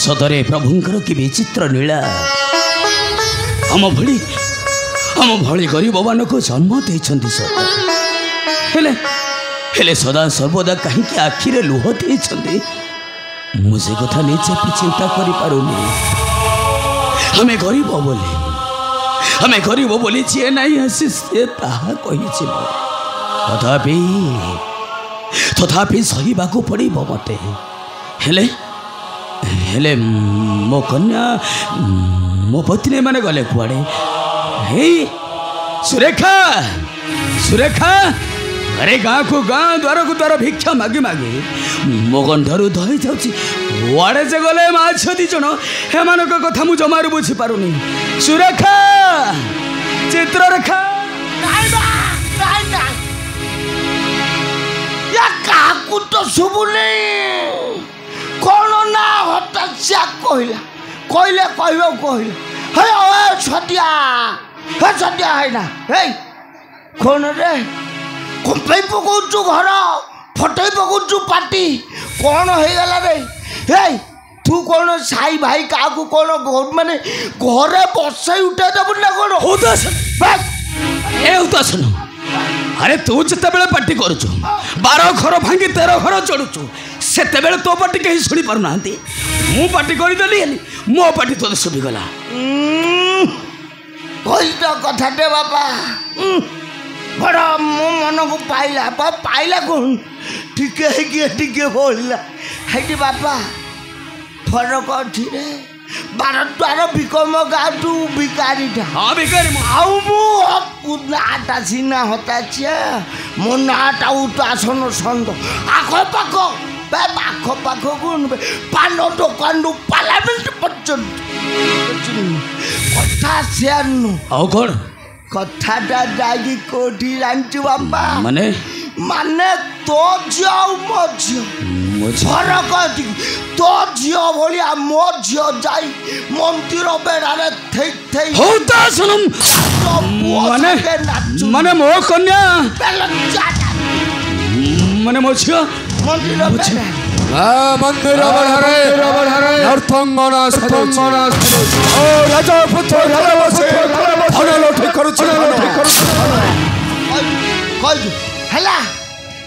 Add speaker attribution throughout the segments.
Speaker 1: सतरे प्रभुंकर कि विचित्र लीला आम भली गरीब मान को जन्म देते सत हेले सदा सर्वदा कहीं आखिरे लुह देते मुझे कथा निजे भी चिंता कर पारुनी हमें गरीब बोली जी नहीं आसी सी तथापि सहवा को पड़े मत हेले मो कन्या मो पत्नी मैंने गले कुआड़े हे सुरेखा सुरेखा अरे गाँ को गाँ द्वार को द्वार भिक्षा मागी मागी मो गंधरू दही जाड़े जे गले माँ झी दी जन हेम कथा मुझ जमारू बुझी पारुनी सुरेखा चित्ररेखा
Speaker 2: तो शुभुनी कौन ना हठात कहला कहले कहले हे छटिया हे छटिया है ना हे कौन रे कंपई पकाउछु घर फटई पकाउछु पार्टी कौन हो गला रे हे तू कौन साई भाई का कौन माने घरे बसई उठे देबु ना कौन
Speaker 1: उदासन अरे तू जिते बेले पार्टी करुचु 12 घर भांगी 13 घर चढ़ुचु सेते बेले तो पार्टी कहीं शुणी पार ना मु पार्टी करदेली मो पार्टी तो शुभीगला
Speaker 2: कथा दे बापा बड़ा मो मन को पाइला पाइला कौन टिके बोलिला है बापा फरक अच्छी रे 12 द्वार बिकम गाँव भिकारी
Speaker 1: हाँ भिकारी
Speaker 2: नाटा सीना होता मो नाटा उतासन सन्द आखपाख पाख कौन पान दुकान पार्लियामेंट पर्यंत कथा सेनु
Speaker 1: कौन
Speaker 2: कथाटा जागी कोठी जानचु बापा
Speaker 1: माने
Speaker 2: माने तो जाओ मो झियो फरक तो झियो भलिया मो झियो जाई मंदिर बेड़ारे थई थई
Speaker 1: होता सुनम माने माने मो कन्या माने मो झियो
Speaker 2: मंदिर बेड़ारे
Speaker 3: मंदिर बढ़ारे नर्तंगना सतंगना ओ राजा पुत्र घरे बसे धन लठी करूछ
Speaker 2: कई हेला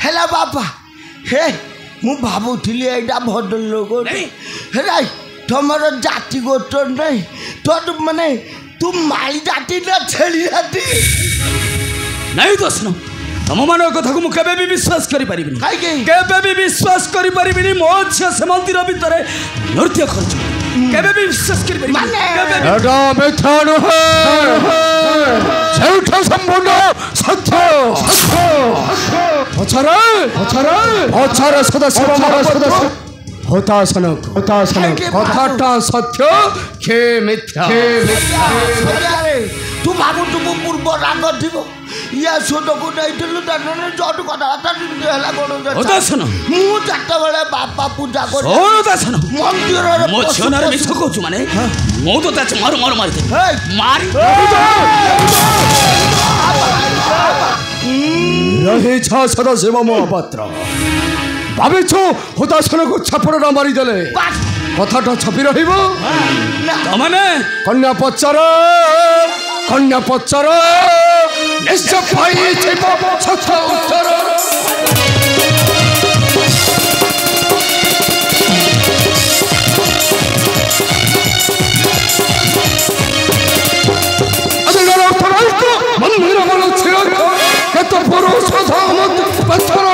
Speaker 2: हेला बापा हे मु भाबुथिली एटा भद्र लोक हे तुमर जाति गोत्र नहीं तो माने तू माई जाति ना छेली जाति
Speaker 1: नहीं तो सुनो तुम मान कथा को मुझे भी विश्वास करी केबे भी विश्वास करी परिबिनी मो झियो से मंदिर भितर नृत्य करछ केबे भी विश्वास करी परिबिनी
Speaker 3: एटा मिथ्या नहे सेउठ संपूर्ण सत्य पछारे सदस्य होतासन कथाटा सत्य खे मिथ्या
Speaker 2: तू भाबु तू पूर्व राग थिबो या छोटो को नहीं ताने जट कथा हला कोन
Speaker 1: होतासन
Speaker 2: मु चारटा बेले बापा पूजा कर
Speaker 1: होतासन
Speaker 2: मंदिर रे
Speaker 1: मो छनार मिछ कहू माने मो तो ता मार मारी मारी
Speaker 3: रहे छा सदस्य महापात्र भावे छु होतासन को छापड़ ना मारी देले कथाटा छपी रहिबो
Speaker 1: तमने
Speaker 3: कन्या पच्चर निश्चय पाई छिबो सत्य उत्तर अदर फरक मंदिर वाला छिर कत पुरुष धामत पत्थर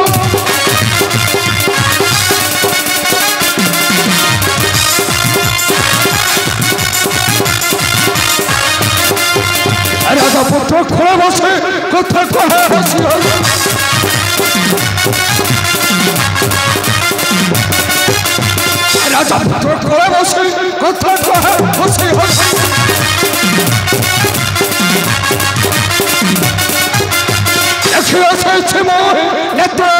Speaker 3: राजा पुत्र खोले बसे कथा कहे हसी राजा पुत्र खोले बसे कथा कहे हसी देखिए से छिमो नेता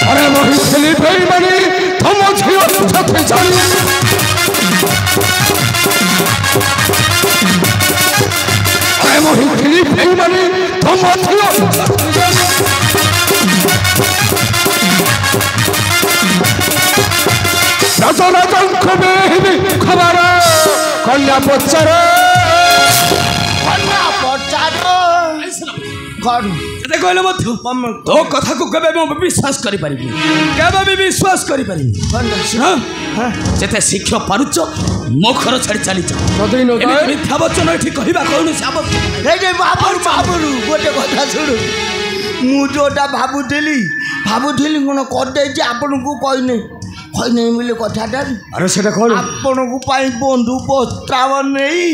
Speaker 3: अरे वही खेली भाई मनी तुम झियो छथे जानी अरे ହେଇଥିଲି ଭାଇମାନେ ତମ ଥିଲ ରାଜରାଜଙ୍କ ହେବି ଖବର କନ୍ୟା ପଚାର
Speaker 1: ଏତେ କହିଲେ ମଧ୍ୟ ତୋ କଥାକୁ କେବେ ମୁଁ ବିଶ୍ୱାସ କରିପାରିବି କେବେ ବି ବିଶ୍ୱାସ କରିପାରିବି ଯେତେ ଶିକ୍ଷ ପାରୁଛ ମୋ ଘର ଛାଡ଼ି ଚାଲିଛ ମିଥ୍ୟା ବଚନ ଏଠି କହିବା କୌଣସି
Speaker 2: ବାବୁରୁ ଗୋଟେ କଥା ଶୁଣୁ ମୁଁ ଯୋଉଟା ଭାବୁଥିଲି କ'ଣ କରିଦେଇଛି ଆପଣଙ୍କୁ କହିନି ବୋଲି କଥାଟା
Speaker 3: ଆରେ ସେଟା କ'ଣ
Speaker 2: ଆପଣଙ୍କୁ ପାଇଁ ବନ୍ଧୁ ପ୍ରସ୍ତାବ ନେଇ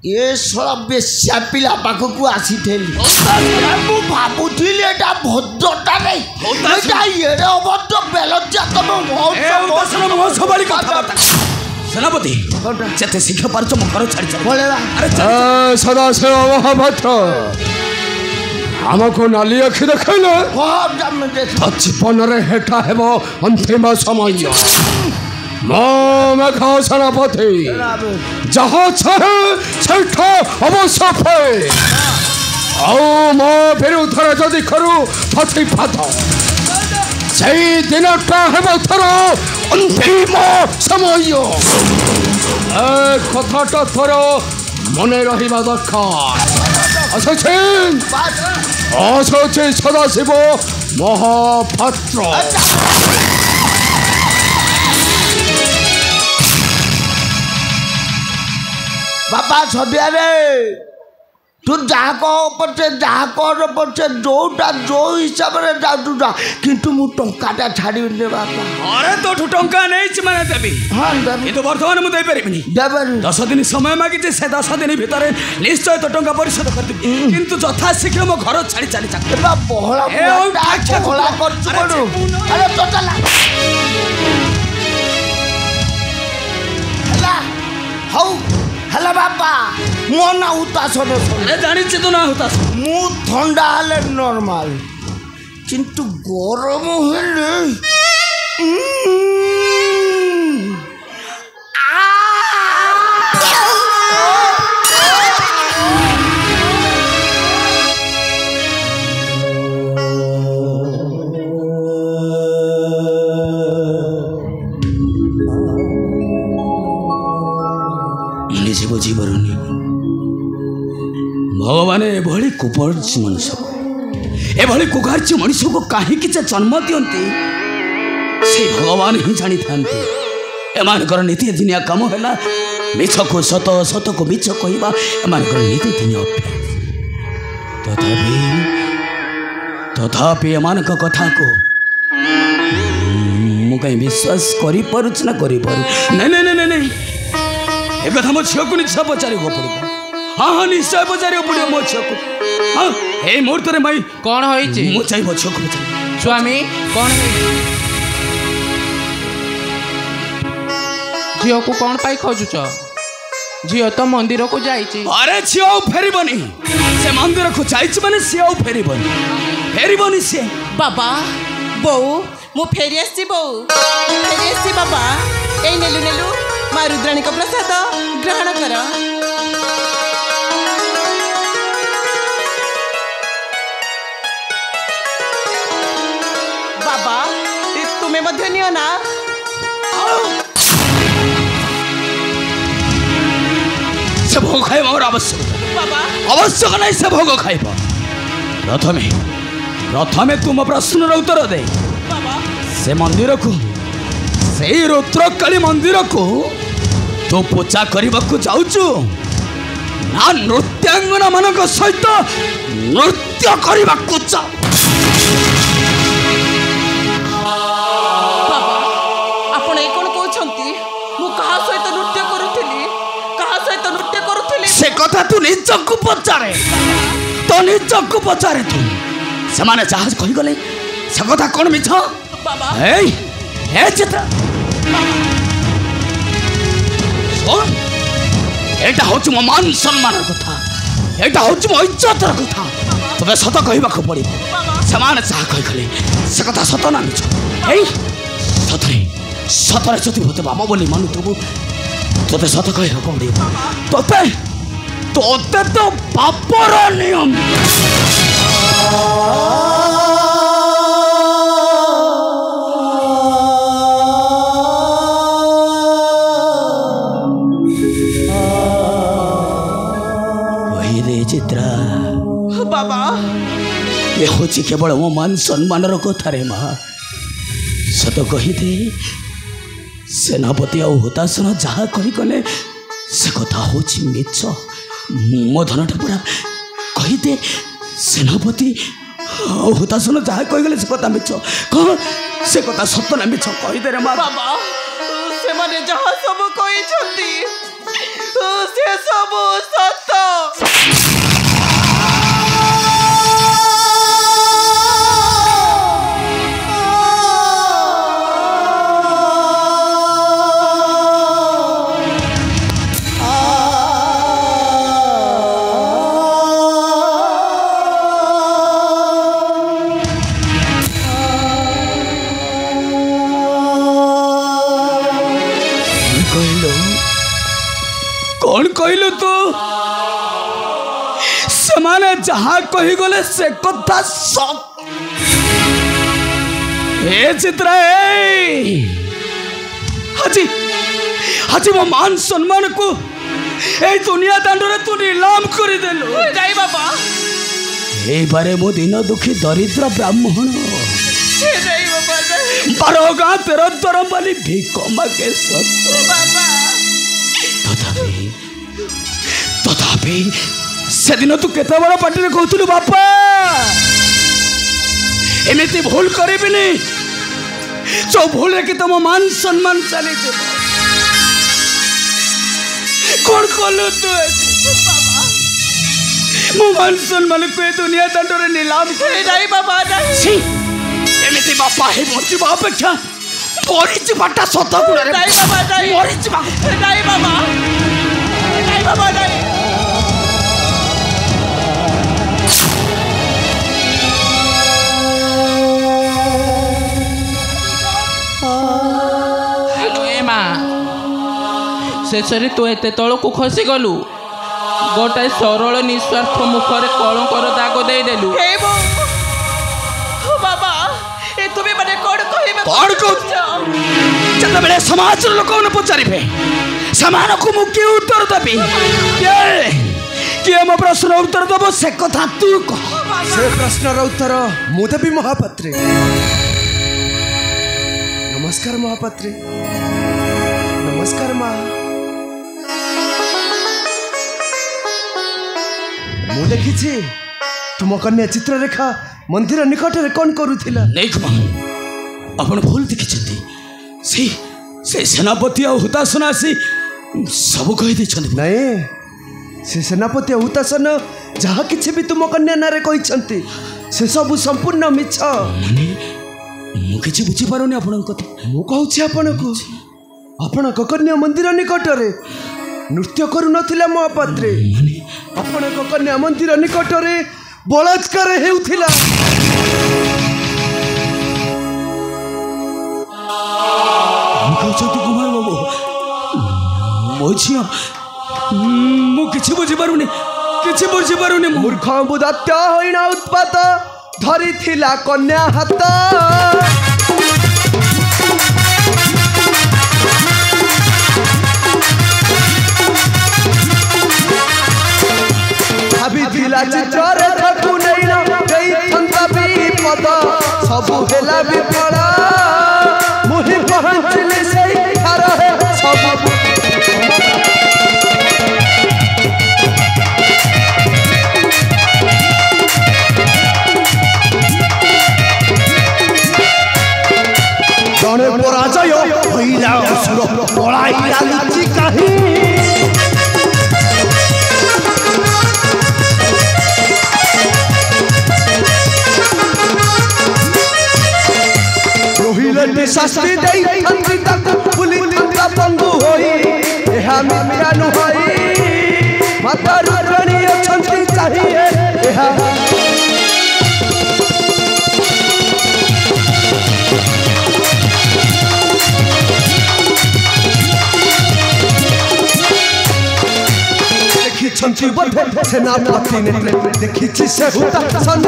Speaker 2: ଏ ଶଳା ବେଶ୍ୟା ପିଲା ପାଖକୁ ଆସିଥିଲି ମୁଁ ଭାବୁଥିଲି ଏଇଟା ଭଦ୍ରଟା ନେଇ ଏଇଟା ଏଡ଼େ ଅଭଦ୍ର ବେଲଜ୍ଜା ତମ
Speaker 1: ସେନାପତି ଯେତେ ଶିକ୍ଷା ପାରୁଛ ମୋ ଘର ଛାଡ଼ି
Speaker 3: ସଦାଶିବ ମହାପାତ୍ର ଆମକୁ ନାଲି ଆଖି ଦେଖାଇଲେ ଜୀବନରେ ହେଟା ହେବ ଅନ୍ତିମ ସମୟ ମୋ ମେଘ ସେନାପତି ଯାହା ଚାହେଁ ସେଇଟା ଅବଶ୍ୟ ପାଏ ଆଉ ମୋ ବିରୁଦ୍ଧରେ ଯଦି କରୁ ପ୍ରତିପାତ ସେଇ ଦିନଟା ହେବ ତୋର ଅନ୍ତିମ ସମୟ ଏ କଥାଟା ତୋର ମନେ ରହିବା ଦରକାର ଅସଛି ସଦାଶିବ ମହାପାତ୍ର
Speaker 2: ବାପା ଛଦିଆରେ ତୁ ଯାହା କହ ପଛେ ଯାହା କର ପଛେ ଯୋଉଟା ଯୋଉ ହିସାବରେ ଯାଉଛୁ ଯା କିନ୍ତୁ ମୁଁ ଟଙ୍କାଟା ଛାଡ଼ିବିନି ବାପା
Speaker 1: ଅରେ ତୋଠୁ ଟଙ୍କା ନେଇଛି ମାନେ ଦେବି କିନ୍ତୁ ବର୍ତ୍ତମାନ ମୁଁ ଦେଇପାରିବିନି 10 ଦିନ ସମୟ ମାଗିଛି ସେ 10 ଦିନ ଭିତରେ ନିଶ୍ଚୟ ତ ଟଙ୍କା ପରିଶୋଧ କରିଦେବି କିନ୍ତୁ ଯଥା ଶୀଘ୍ର ମୋ ଘର ଛାଡ଼ି ଚାଲି
Speaker 2: ହଉ ହେଲା ବାପା ମୋ ନା ହୁତାଶନ
Speaker 1: ଜାଣିଛି ତୁ ନା ହୁତାଶ
Speaker 2: ମୁଁ ଥଣ୍ଡା ହେଲେ ନର୍ମାଲ କିନ୍ତୁ ଗରମ ହେଲେ
Speaker 1: ବୁଝିପାରୁନି ଭଗବାନ ଏଭଳି କୁପର୍ଚ୍ଚ ମଣିଷକୁ ଏଭଳି କୁକାର୍ଚ୍ଚ ମଣିଷକୁ କାହିଁକି ସେ ଜନ୍ମ ଦିଅନ୍ତି ସେ ଭଗବାନ ହିଁ ଜାଣିଥାନ୍ତି ଏମାନଙ୍କର ନୀତିଦିନିଆ କାମ ହେଲା ମିଛକୁ ସତ ସତକୁ ମିଛ କହିବା ଏମାନଙ୍କର ନୀତିଦିନିଆ ଅଭ୍ୟାସ ତଥାପି ଏମାନଙ୍କ କଥାକୁ ମୁଁ କାହିଁ ବିଶ୍ୱାସ କରିପାରୁଛି ନା କରିପାରୁ ନାଇଁ ଏ କଥା ମୋ ଝିଅକୁ ନିଶ୍ଚୟ ପଚାରିବାକୁ ପଡ଼ିବ ହଁ ନିଶ୍ଚୟ ପଚାରିବାକୁ ପଡ଼ିବ ମୋ ଝିଅକୁ ହଁ ଏଇ ମୁହୂର୍ତ୍ତରେ ମାଇ
Speaker 4: କ'ଣ ହେଇଛି
Speaker 1: ମୁଁ ଚାହିଁ ମୋ ଝିଅକୁ ପଚାରିବି
Speaker 4: ସ୍ୱାମୀ କ'ଣ ଝିଅକୁ କ'ଣ ପାଇଁ ଖୋଜୁଛ ଝିଅ ତ ମନ୍ଦିରକୁ ଯାଇଛି
Speaker 1: ଆରେ ଝିଅ ଆଉ ଫେରିବନି ସେ ମନ୍ଦିରକୁ ଯାଇଛି ମାନେ ସିଏ ଆଉ ଫେରିବନି ସିଏ
Speaker 5: ବାବା ବୋଉ ମୁଁ ଫେରି ଆସିଛି ବୋଉ ଫେରି ଆସିଛି ବାବା ଏଇ ନେଲୁ ମା ରୁଦ୍ରାଣୀଙ୍କ ପ୍ରସାଦ ଗ୍ରହଣ କର ବାବା ତୁମେ ମଧ୍ୟ ନିଅ ନା
Speaker 1: ସେ ଭୋଗ ଖାଇବା ମୋର ଆବଶ୍ୟକ ନାହିଁ ସେ ଭୋଗ ଖାଇବ ପ୍ରଥମେ ତୁମ ପ୍ରଶ୍ନର ଉତ୍ତର ଦେ ସେ ମନ୍ଦିରକୁ ସେଇ ରୁଦ୍ରକାଳୀ ମନ୍ଦିରକୁ ତୁ ପୂଜା କରିବାକୁ ଯାଉଛୁ ନା ନୃତ୍ୟାଙ୍ଗନା ମାନଙ୍କ ସହିତ ନୃତ୍ୟ କରିବାକୁ ଯାଉ
Speaker 5: ଆପଣ ଏ କ'ଣ କହୁଛନ୍ତି ମୁଁ କାହା ସହିତ ନୃତ୍ୟ କରୁଥିଲି
Speaker 1: ସେ କଥା ତୁ ନିଜକୁ ପଚାରେ ତୁ ସେମାନେ ଯାହା କହିଗଲେ ସେ କଥା କ'ଣ ମିଛ ଚିତ୍ର ଏଇଟା ହଉଛି ମୋ ମାନ ସମ୍ମାନର କଥା ଏଇଟା ହଉଛି ମୋ ଇଜ୍ଜତର କଥା ତତେ ସତ କହିବାକୁ ପଡ଼ିବ ସେମାନେ ଯାହା କହିଗଲେ ସେ କଥା ସତ ନା ମିଛ ସତରେ ଯଦି ମୋତେ ବାବା ବୋଲି ମାନୁଥିବୁ ତତେ ସତ କହିବାକୁ ପଡ଼ିବ तोते तो पापर नियम वही रे चित्रा
Speaker 5: बाबा
Speaker 1: ये हूँ केवल मो मान सम्मान कथा रे माँ सत कहीदे सेनापति आउ हुतासन जहाँ कहीगले से कथा हूँ मिछ मो धनटा पूरा कहीदे सेनापति आउ हुतासन जहाँ कहीगले से कथा मिछ कौन से कथा सत ना मिछ कहीदे रे माँ
Speaker 5: बाबा से माने जहाँ सब कही से सब सत
Speaker 1: कौन कहलु तू समाने जहाँ कही गले से कथा सब ए चित्रा हाजी हाजी मो मान सम्मान को ए दुनिया दांडरे तू नीलाम कर देलु
Speaker 5: नहीं बाबा
Speaker 1: ए बारे मो दिन दुखी दरिद्र ब्राह्मण
Speaker 5: नहीं बाबा नहीं
Speaker 1: 12 गाँ 13 दरम वाली भिक मागे सत
Speaker 5: बाबा
Speaker 1: तथापि से दिन तू केते बड़ पार्टी कहतलु बापा एमती भूल करिबिनी जो भूल कि तुम मान सम्मान चली कौन कलु तू मो मान सम्मान को दुनिया दंडरे नीलाम
Speaker 5: नहीं बाबा नहीं
Speaker 1: एमती बापा हे मोची अपेक्षा मरीची बाटा सत गुण
Speaker 5: नहीं बाबा नहीं
Speaker 1: मरीची
Speaker 5: नहीं बाबा नहीं बाबा नहीं
Speaker 4: शेषରେ ତୁ ଏତେ ତଳକୁ ଖସିଗଲୁ ଗୋଟାଏ ସରଳ ନିଃସ୍ୱାର୍ଥ ମୁଖରେ କଳଙ୍କର ଦାଗ ଦେଇଦେଲୁ
Speaker 5: हे बाबा ए तुमे माने कोड कहिबे
Speaker 1: कौन जतबेले समाज लोक पचारे समान को मु कि उत्तर देवी किए मो प्रश्न उत्तर दब से कथा तू कह
Speaker 3: से प्रश्नर उत्तर मु देवी महापात्रे नमस्कार महापात्रे नमस्कार माँ मु देखी तुम कन्या चित्ररेखा मंदिर निकट में कौन करुथिला
Speaker 1: नहीं कुमार आपण भूल देखी से सेनापति आ हुतासन आसी सब कही देछन
Speaker 3: नहीं से सेनापति हुतासन जहाँ किसी भी तुम कन्या नारे कही से सब संपूर्ण मिछ
Speaker 1: माने मु किछि बुझी पारुनी आपण कथा
Speaker 3: मु कहूछि आपण कन्या मंदिर निकट रे नृत्य करू नथिला महापात्रे
Speaker 1: माने
Speaker 3: आपण कन्या मंदिर निकट रे बलात्कार हेउथिला
Speaker 1: कुमार बाबू मो झिया मु किछि बुझी पारुनी
Speaker 3: मूर्ख बुदात्य होइना उत्पात धरी थिला कन्या हाथ भाभी थिला चित्र ठाकु नैना गई थंता विपद सब हेला विफल मुहि पहुँचले सही ठार सब जने पराजय होइला असुर पळाइला लुचि काहि रोहिले शास्त्री देई थंती तक पुली थंता पंगु होई एहा मिथ्या नुहई माता रुद्राणी अछंती चाहिए एहा ଅଛି ବୋଧେ ସେନାପତି ନେତ୍ରେ ଦେଖିଛି ସେ ହୁତାସନ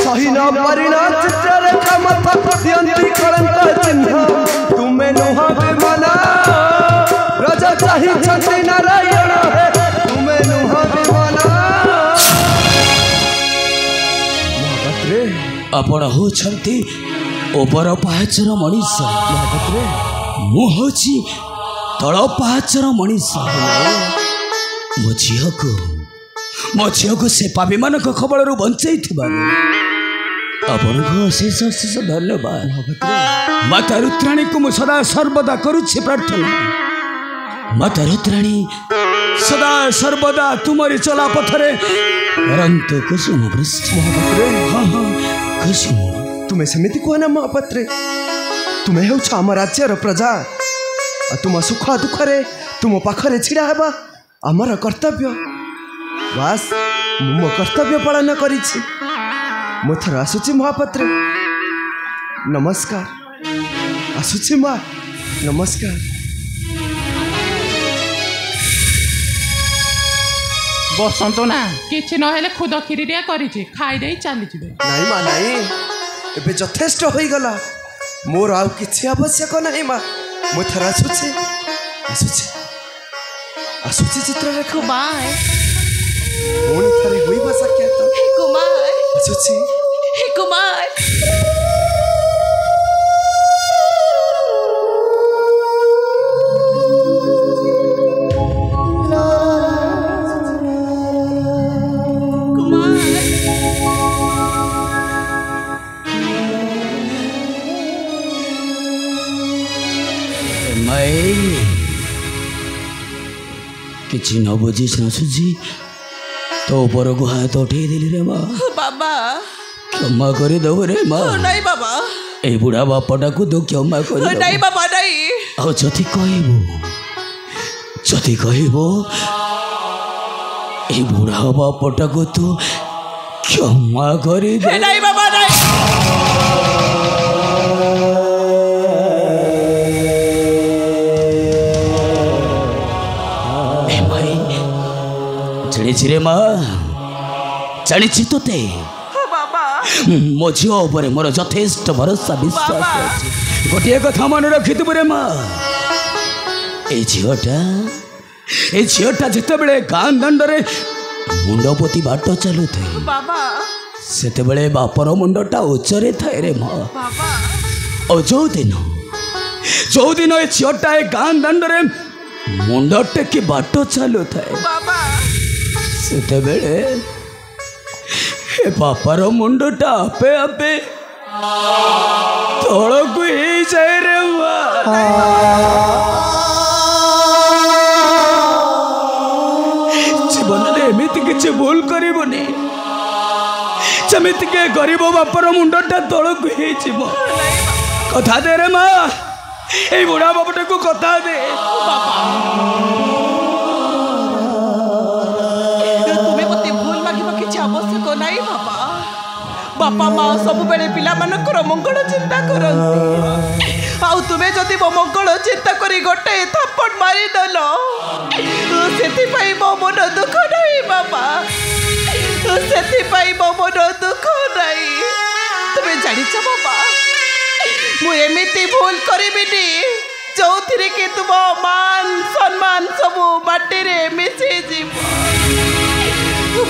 Speaker 3: सहीन परिणा चित्रे कमथा दियंती कलंक चिन्ह तुमे नुहा विमना राजा चाहि छति नारायण हे तुमे नुहा विमना महापात्रे
Speaker 1: आपण होछंती ओपर पाहाचर मनीष
Speaker 3: महापात्रे
Speaker 1: मु होछि तळ पाहाचर मनीष मो झील को से पापी मान खबर बंचाई आपको अशेष अशेष धन्यवाद माता रुद्राणी को मुझे सदा सर्वदा करुच्छे प्रार्थना माता रुद्राणी सदा सर्वदा तुम्हारी चला पथरे अनंत कुसुम वृष्टि हाँ हाँ कुसुम
Speaker 3: तुम्हें सेमिति कहना महापात्रे तुम्हें हो आम राज्यर प्रजा तुम सुख दुखरे तुम पाखरे छिड़ा हेबा आमर कर्तव्य बास मो कर्तव्य पालन करिछि मो थर आसुछि महापात्रे नमस्कार आसुछि माँ नमस्कार
Speaker 4: बसंतु ना किछि नहेले खुद खीरिया करिछि खाई देई चली जिवे
Speaker 3: नहीं माँ नहीं एबे यथेष्ट होई गला मोर आउ किछि आवश्यक नहीं माँ मो थर आसुछि आसुछि आसुछि चित्ररेखा
Speaker 5: कुमार
Speaker 3: मोन थरे होई बसा क्या तो
Speaker 5: हे कुमार
Speaker 3: आसुछि
Speaker 5: हे कुमार
Speaker 1: किसी न बुझी न सुझी तो ऊपर को हाथ उठे दिली रे माँ
Speaker 5: बाबा
Speaker 1: क्षमा कर दो रे माँ
Speaker 5: नहीं बाबा
Speaker 1: ए बुढ़ा बापटा को तो क्षमा कर
Speaker 5: नहीं बाबा नहीं
Speaker 1: ଆଉ ଯଦି କହିବ ଏ ବୁଢ଼ା ବାପଟାକୁ ତୁ କ୍ଷମା କରିଦେ
Speaker 5: नहीं बाबा नहीं
Speaker 1: ଜାଣିଛି ରେ ମା ଜାଣିଛି ତୋତେ
Speaker 5: बाबा
Speaker 1: ମୋ ଝିଅ ଉପରେ ମୋର ଯଥେଷ୍ଟ ଭରସା ବିଶ୍ୱାସ ଅଛି ଗୋଟିଏ କଥା ମନେ ରଖିଥିବୁ ରେ ମା ଏ ଝିଅଟା ଯେତେବେଳେ ଗାଁ ଦାଣ୍ଡରେ ମୁଣ୍ଡ ପୋତି ବାଟ ଚାଲୁଥାଏ
Speaker 5: बाबा
Speaker 1: ସେତେବେଳେ ବାପର ମୁଣ୍ଡଟା ଉଚ୍ଚରେ ଥାଏ ରେ ମା
Speaker 5: बाबा
Speaker 1: ଆଉ ଯୋଉଦିନ ଏ ଝିଅଟା ଏ ଗାଁ ଦାଣ୍ଡରେ ମୁଣ୍ଡ ଟେକି ବାଟ ଚାଲୁଥାଏ
Speaker 5: बाबा
Speaker 1: ସେତେବେଳେ ଏ ବାପାର ମୁଣ୍ଡଟା ଆପେ ଆପେ ତଳକୁ ହେଇଯାଏ ରେ ମା ଜୀବନରେ ଏମିତି କିଛି ଭୁଲ କରିବନି ଯେମିତିକି ଗରିବ ବାପାର ମୁଣ୍ଡଟା ତଳକୁ ହେଇଯିବ କଥା ଦେ ରେ ମା ଏଇ ବୁଢ଼ା ବାପଟାକୁ କଥା ଦେ
Speaker 5: तुम्हें मते भूल मागिबा किछि आवश्यक नाही बाबा बापा माँ सब बेले पिला मानकर मंगल चिंता करंती आउ तुम्हें जदि मो मंगल चिंता करी गोटे थप्पड़ मारी दलो सेति पई मो मन दुख नाही बाबा सेति पई मो मन दुख नाही तुम्हें जानि छ बाबा मु एमिति भूल करिबिनी चौथिरे के तुम मान सम्मान सब बाटे रे मिसे जीव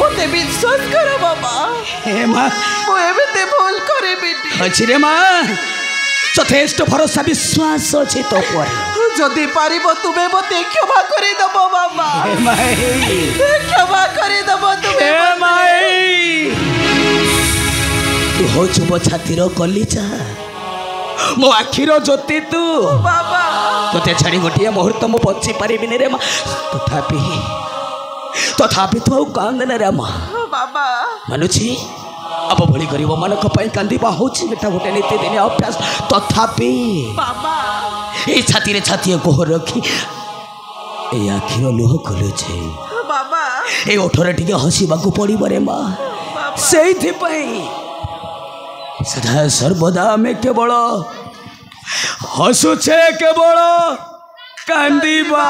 Speaker 5: मते विश्वास कर बाबा
Speaker 1: हे माँ
Speaker 5: मु एमिति भूल करिबिनी
Speaker 1: ଅଛି ରେ ମା ଯଥେଷ୍ଟ ଭରସା ବିଶ୍ୱାସ ଅଛି ତୋ ଉପରେ
Speaker 5: जदि पारिबो तुमे मते क्षमा करि दबो बाबा
Speaker 1: हे माई
Speaker 5: क्षमा करि दबो तुमे
Speaker 1: हे माई तू होଛୁ ମୋ ଛାତିର କଲିଜା ମୋ ଆଖିର ଜ୍ୟୋତି ତୁ
Speaker 5: बाबा
Speaker 1: ତୋତେ ଛାଡ଼ି ଗୋଟିଏ ମୁହୂର୍ତ୍ତ ମୁଁ ବଞ୍ଚି ପାରିବିନି ରେ ମା ତଥାପି ତୁ ଆଉ କାନ୍ଦନା ରେ ମା
Speaker 5: बाबा
Speaker 1: ମାନୁଛି ଆମ ଭଳି ଗରିବମାନଙ୍କ ପାଇଁ କାନ୍ଦିବା ହେଉଛି ଏଟା ଗୋଟେ ନୀତିଦିନିଆ ଅଭ୍ୟାସ ତଥାପି
Speaker 5: बाबा
Speaker 1: ଏଇ ଛାତିରେ ଛାତିଏ କୋହ ରଖି ଏଇ ଆଖିର ଲୁହ ଖୋଲୁଛେ
Speaker 5: बाबा
Speaker 1: ଏଇ ଓଠରେ ଟିକେ ହସିବାକୁ ପଡ଼ିବ ରେ ମା ସେଇଥିପାଇଁ सदा सर्वदा आमे केवल हसुछे केवल कांदीबा